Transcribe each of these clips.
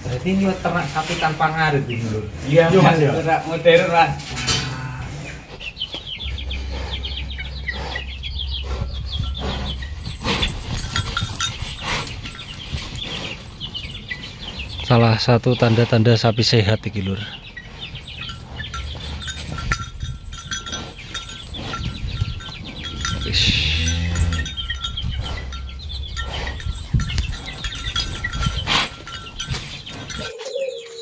Berarti ini ternak sapi tanpa ngarit ini lur. Iya Mas, mas, ya? ternak modern mas. Salah satu tanda-tanda sapi sehat iki lur.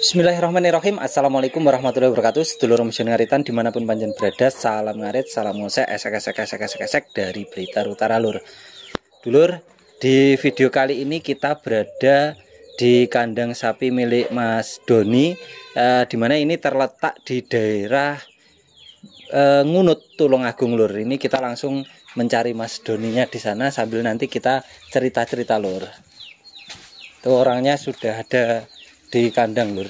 Bismillahirrahmanirrahim. Assalamualaikum warahmatullahi wabarakatuh. Sedulur mesin ngaritan dimanapun panjen berada, salam ngarit, salam ngosek, esek dari Blitar Utara lur. Dulur, di video kali ini kita berada di kandang sapi milik Mas Doni, dimana ini terletak di daerah Ngunut, Tulungagung lur. Ini kita langsung mencari Mas Doninya di sana sambil nanti kita cerita-cerita lur. Tuh orangnya sudah ada di kandang lur.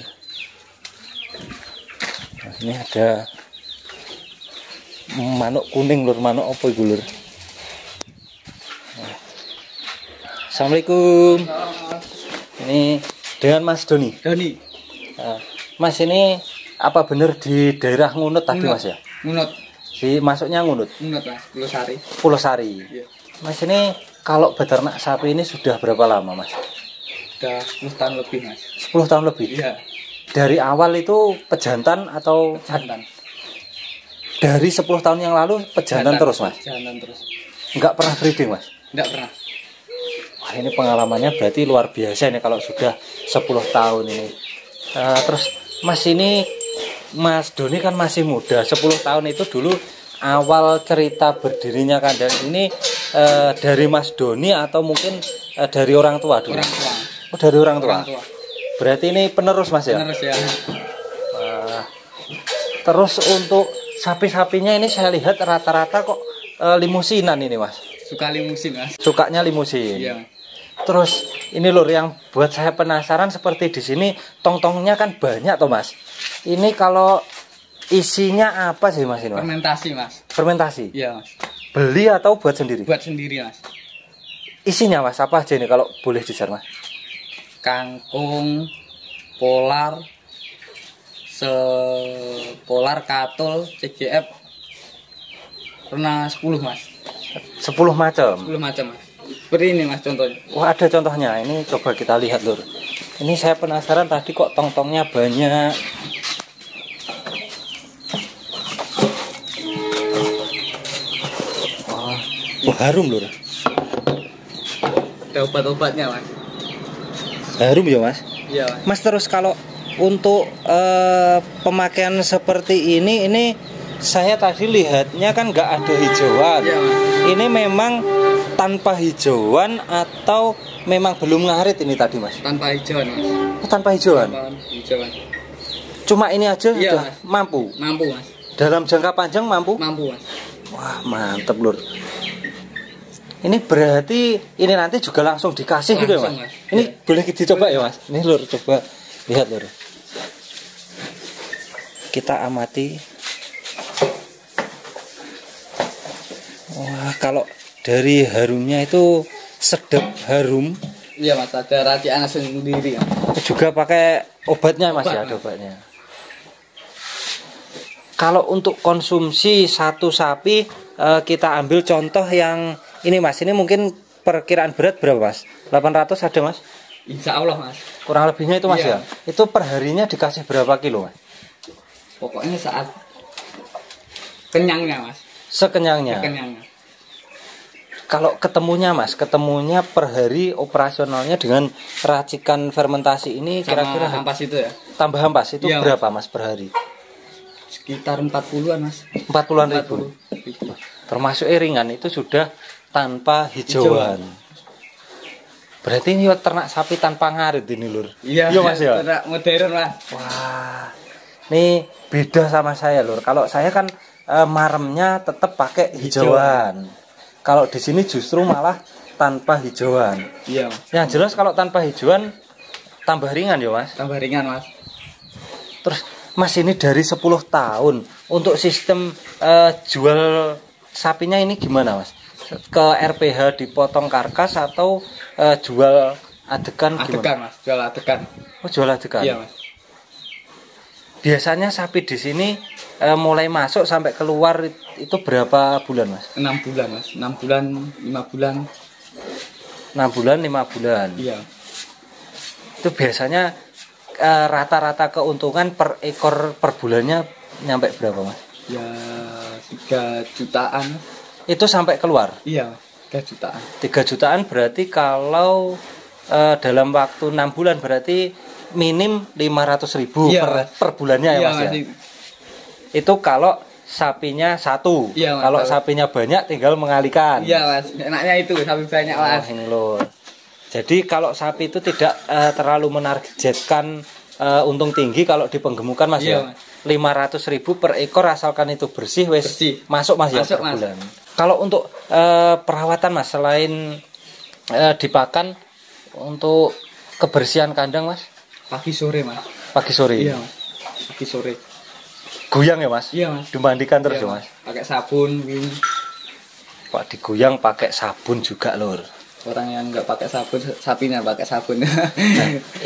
Nah, ini ada manuk kuning lur, manuk apa itu lur? Nah. Assalamualaikum. Ini dengan Mas Doni. Doni. Nah, Mas ini apa bener di daerah Ngunut tadi Ngunut. Mas ya? Ngunut. Di masuknya Ngunut. Ngunut mas, Pulosari. Pulosari. Iya. Mas ini kalau beternak sapi ini sudah berapa lama Mas? Udah 10 tahun lebih mas. 10 tahun lebih. Iya. Dari awal itu pejantan atau Jantan. dari 10 tahun yang lalu pejantan terus Mas? Jantan terus. Enggak pernah breeding Mas? Enggak pernah. Wah ini pengalamannya berarti luar biasa nih kalau sudah 10 tahun ini. Terus Mas ini, Mas Doni kan masih muda, 10 tahun itu dulu awal cerita berdirinya kandang ini dari Mas Doni atau mungkin dari orang tua dulu? Orang tua. Oh dari orang tua. Orang tua. Berarti ini penerus Mas ya? Penerus ya. Terus untuk sapi-sapinya ini saya lihat rata-rata kok limusinan ini Mas. Suka limusin mas. Sukanya limusin. Iya. Terus ini lur yang buat saya penasaran seperti di sini tong-tongnya kan banyak toh Mas. Ini kalau isinya apa sih Mas ini Mas? Fermentasi mas. Fermentasi. Iya mas. Beli atau buat sendiri? Buat sendiri mas. Isinya Mas apa aja ini kalau boleh di-share Mas? Kangkung, polar, polar, katul, CGF, pernah 10 mas. 10 macam. 10 macam mas. Seperti ini mas contohnya. Wah ada contohnya. Ini coba kita lihat lur. Ini saya penasaran tadi kok tong-tongnya banyak. Wah harum lur. Ada obat-obatnya mas. Harum ya Mas. Iya mas. Mas terus kalau untuk pemakaian seperti ini saya tadi lihatnya kan nggak ada hijauan. Iya mas. Ini memang tanpa hijauan atau memang belum ngarit ini tadi Mas? Tanpa hijauan mas. Oh, tanpa hijauan. Tanpa hijauan. Cuma ini aja Iya, sudah Mas. mampu. Mampu mas. Dalam jangka panjang mampu? Mampu mas. Wah mantep lur. Ini berarti ini nanti juga langsung dikasih gitu ya Mas? Langsung, Mas. Ini Ya. boleh dicoba ya Mas? Ini lur coba lihat lur. Kita amati. Wah kalau dari harumnya itu sedap harum. Iya mas, ada racikan sendiri mas. Juga pakai obatnya Mas ya, Obat, ada obatnya. Kalau untuk konsumsi satu sapi kita ambil contoh yang ini Mas, ini mungkin perkiraan berat berapa Mas? 800 ada Mas? Insya Allah mas. Kurang lebihnya itu Mas Iya. ya? Itu perharinya dikasih berapa kilo Mas? Pokoknya saat kenyangnya mas. Sekenyangnya. Kenyangnya. Kalau ketemunya Mas, ketemunya per hari operasionalnya dengan racikan fermentasi ini Sama kira-kira ampas itu ya. tambah ampas itu Iya, berapa Mas per hari? Sekitar 40-an mas. 40-an ribu. 40.000. Termasuk ringan itu sudah tanpa hijauan. Berarti ini ternak sapi tanpa ngarit ini lur. Iya Mas ya. ternak modern mas. Wah, ini beda sama saya lur. Kalau saya kan maremnya tetap pakai hijauan. Kalau di sini justru malah tanpa hijauan. Iya mas. Yang jelas kalau tanpa hijauan tambah ringan ya Mas. Tambah ringan mas. Terus Mas ini dari 10 tahun untuk sistem jual sapinya ini gimana Mas? Ke RPH dipotong karkas atau jual Adegan gimana? Adegan Mas, jual adegan. Oh, jual adegan. Iya Mas. Biasanya sapi di sini mulai masuk sampai keluar itu berapa bulan, Mas? 6 bulan Mas, 6 bulan, 5 bulan. 6 bulan, 5 bulan. Iya. Itu biasanya rata-rata keuntungan per ekor per bulannya nyampe berapa, Mas? Ya 3 jutaan. Itu sampai keluar. Iya, 3 jutaan. 3 jutaan berarti kalau dalam waktu 6 bulan berarti minim 500.000 Iya, per bulannya ya, Iya, Mas ya. Mas. Itu kalau sapinya satu. Iya, Mas. Kalau sapinya banyak tinggal mengalihkan. Iya Mas, enaknya itu sapi banyak Mas. Ini loh. Jadi kalau sapi itu tidak terlalu menargetkan untung tinggi kalau di penggemukan, Mas Iya, ya. 500.000 per ekor asalkan itu bersih wes Bersih. masuk, Mas ya, Masuk, per Mas. bulan. Kalau untuk perawatan, Mas, selain dipakan, untuk kebersihan kandang, Mas, Pagi sore Mas. pagi sore. Iya Mas. Pagi sore. Goyang ya, Mas? Iya Mas. Dimandikan terus Iya, ya, Mas? Pakai sabun ini. Pak, digoyang pakai sabun juga, Lur. Orang yang nggak pakai sabun, sapinya pakai sabun.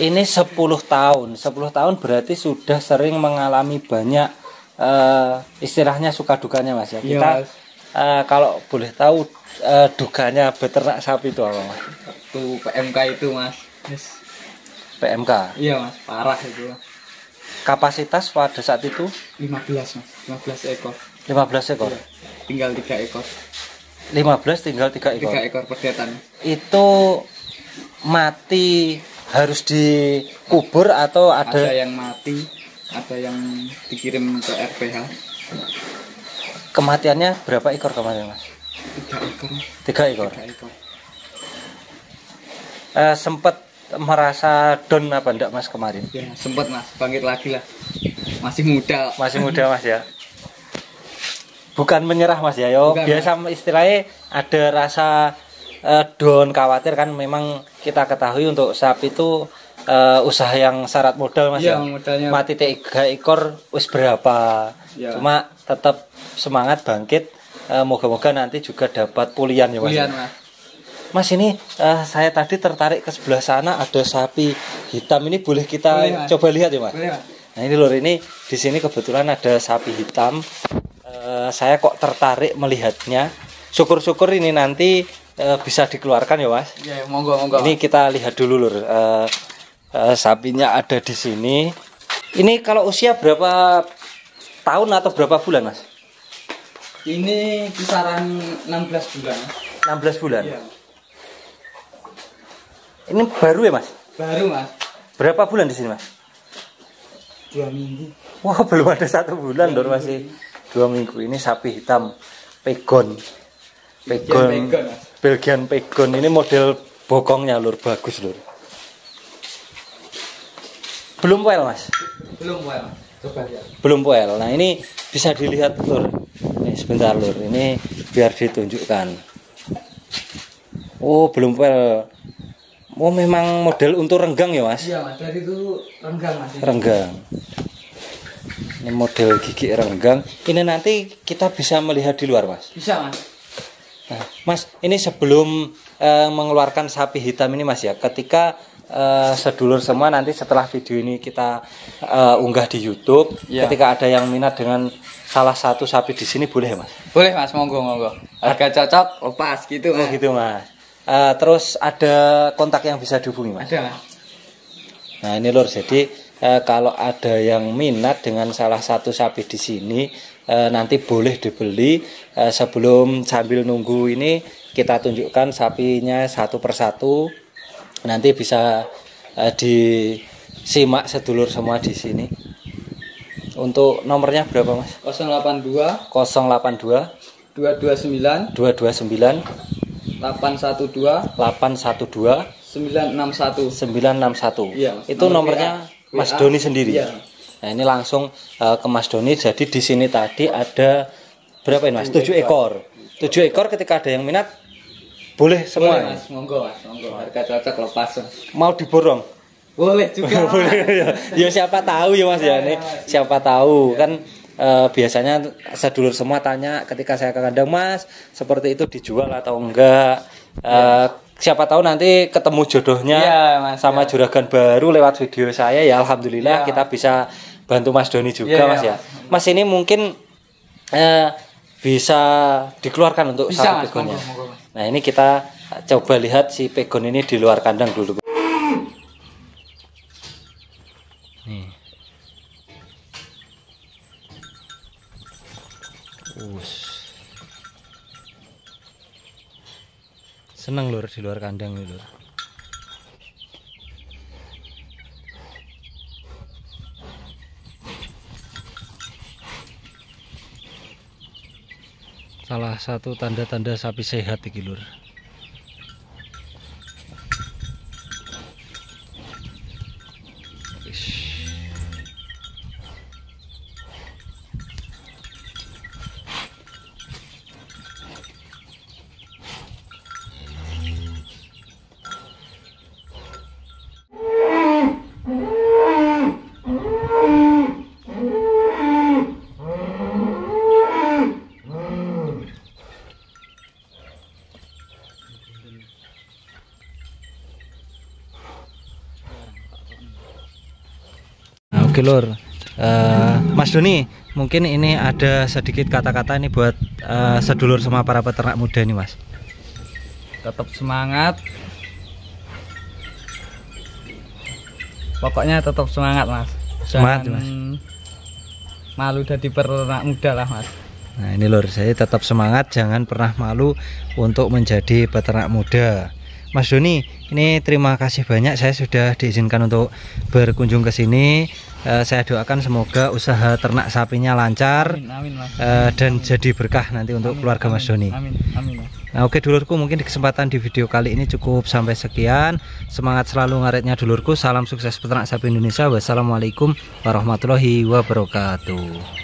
Ini 10 tahun. 10 tahun berarti sudah sering mengalami banyak istilahnya suka dukanya, Mas ya. Iya, Kita Mas. kalau boleh tahu dukanya beternak sapi itu apa, Mas? Waktu PMK itu Mas. Yes. PMK. Iya Mas, parah itu. Kapasitas pada saat itu 15 Mas, 15 ekor. 15 ekor. Iya. Tinggal 3 ekor. 15 tinggal 3 ekor. 3 ekor perdetan. Itu mati harus dikubur atau Ada ada yang mati, ada yang dikirim ke RPH. kematiannya berapa ekor kemarin, Mas? 3 ekor. 3 ekor. 3 ekor. Sempat merasa down apa enggak, Mas, kemarin? Ya, sempat Mas, bangkit lagi lah. Masih muda. Masih muda, Mas ya. Bukan menyerah, Mas ya. Yo, Bukan, biasa istilahnya ada rasa down, khawatir kan. Memang kita ketahui untuk sapi itu usaha yang syarat modal, Mas Iya, ya. modalnya. Mati 3 ekor wis berapa? Iya. Cuma tetap semangat bangkit. Moga-moga nanti juga dapat pulian ya, Mas. Kuliah Mas. Mas, ini saya tadi tertarik ke sebelah sana ada sapi hitam, ini boleh kita Boleh, Mas. coba lihat ya, Mas? Boleh Mas. Nah ini lur, ini di sini kebetulan ada sapi hitam. Saya kok tertarik melihatnya. Syukur-syukur ini nanti bisa dikeluarkan ya, Mas. Ya, monggo monggo. Ini kita lihat dulu, lur. Sapinya ada di sini. Ini kalau usia berapa tahun atau berapa bulan, Mas? Ini kisaran 16 bulan. 16 bulan. Iya. Ini baru ya, Mas? Baru Mas. Berapa bulan di sini, Mas? 2 minggu. Wah, belum ada 1 bulan, Dor, masih 2 minggu. Ini sapi hitam Pegon. Pegon, Mas. Belgian Pegon. Ini model bokongnya, Lur, bagus, Lur. Belum poel, Mas? Belum Mas. Coba lihat. Belum poel. Nah, ini bisa dilihat, Lur. Nih, sebentar, Lur. Ini biar ditunjukkan. Oh, belum poel. Oh, memang model untuk renggang ya, Mas? Iya Mas, dari itu renggang Mas. Renggang. Ini model gigi renggang. Ini nanti kita bisa melihat di luar, Mas. Bisa Mas. Nah, Mas, ini sebelum mengeluarkan sapi hitam ini, Mas ya, ketika sedulur semua nanti setelah video ini kita unggah di YouTube, Ya. ketika ada yang minat dengan salah satu sapi di sini, boleh ya, Mas? Boleh Mas, monggo monggo. Harga cocok, lepas gitu Oh Mas. gitu, Mas. Terus ada kontak yang bisa dihubungi, Mas? Ada Mas. Nah ini lur, jadi kalau ada yang minat dengan salah satu sapi di sini, nanti boleh dibeli. Sebelum sambil nunggu ini kita tunjukkan sapinya satu persatu. Nanti bisa disimak sedulur semua di sini. Untuk nomornya berapa, Mas? 082 082 229 229 812 812 961. 961. Iya, Itu nomor nomornya WA. Mas Doni sendiri. Iya. Nah, ini langsung ke Mas Doni. Jadi di sini tadi ada berapa ini, Mas? 7 ekor. 7 ekor, ketika ada yang minat boleh semua. Boleh Mas, monggo Mas, monggo. Harga cocok, lepas Mas. Mau diborong? Boleh juga. Boleh ya. Ya siapa tahu ya, Mas ya. Ini siapa tahu kan biasanya sedulur semua tanya ketika saya ke kandang, Mas, seperti itu dijual atau enggak? siapa tahu nanti ketemu jodohnya Iya, Mas, sama ya. juragan baru lewat video saya ya. Alhamdulillah Iya. kita bisa bantu Mas Doni juga Iya, Mas iya, ya. Mas ini mungkin bisa dikeluarkan untuk Bisa, satu Mas, pegonnya. monggo, Mas. Nah ini kita coba lihat si pegon ini di luar kandang dulu. Nih. Seneng lur di luar kandang nih lur. Salah satu tanda-tanda sapi sehat iki lur. Nah, oke lur, Mas Doni, mungkin ini ada sedikit kata-kata nih buat sedulur sama para peternak muda nih Mas. Tetap semangat. Pokoknya tetap semangat Mas. Semangat, Jangan Mas. malu jadi peternak muda lah Mas. Nah ini lur, saya tetap semangat, jangan pernah malu untuk menjadi peternak muda. Mas Doni, ini terima kasih banyak, saya sudah diizinkan untuk berkunjung ke sini. Saya doakan semoga usaha ternak sapinya lancar. Amin Mas. Dan jadi berkah nanti untuk keluarga Mas Doni. Amin Mas. Nah oke dulurku, mungkin di kesempatan di video kali ini cukup sampai sekian. Semangat selalu ngaretnya dulurku. Salam sukses peternak sapi Indonesia. Wassalamualaikum warahmatullahi wabarakatuh.